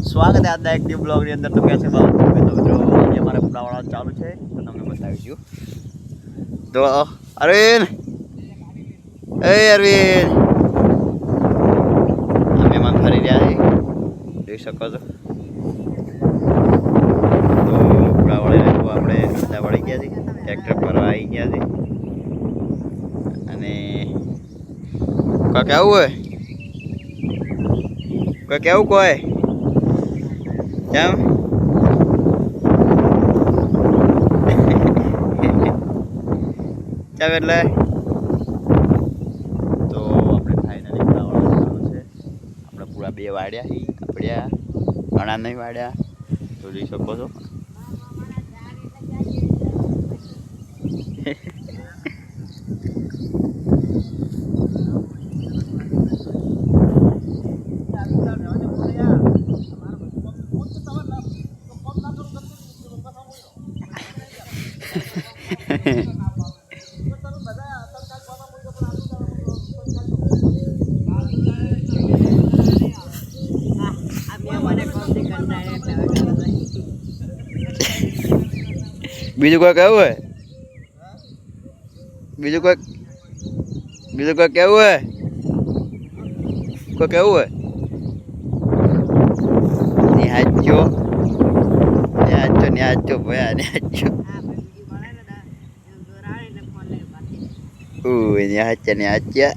स्वागत है આજના એક ન્યૂ બ્લોગ ની અંદર। તો कैसे बात तो મિત્રો આજે અમારે પુડાવાળા ચાલુ છે તો તમને બતાવીશું। તો અરવિંદ અરવિંદ અમે મન ફરી રહ્યા છે જોઈ શકો છો। તો પુડાવાળા તો આપણે રસ્તા વળી ગયા છે, ટ્રેક્ટર ભરવા આવી ગયા છે અને કા કેવું હોય કા કેવું કોઈ કેમ કેમ એટલે તો આપણે ફાઇનલી પુડાવાળા ચાલુ છે। આપણે પૂરા 2 વાડ્યા આપણે ઘણા નહીં વાડ્યા તો જોઈ શકો છો। બીજું કોઈ કેવું હોય બીજું કોઈ કેવું હોય કોઈ કેવું હોય નિહાજો ભયા નિહાજો નિહાચ્યા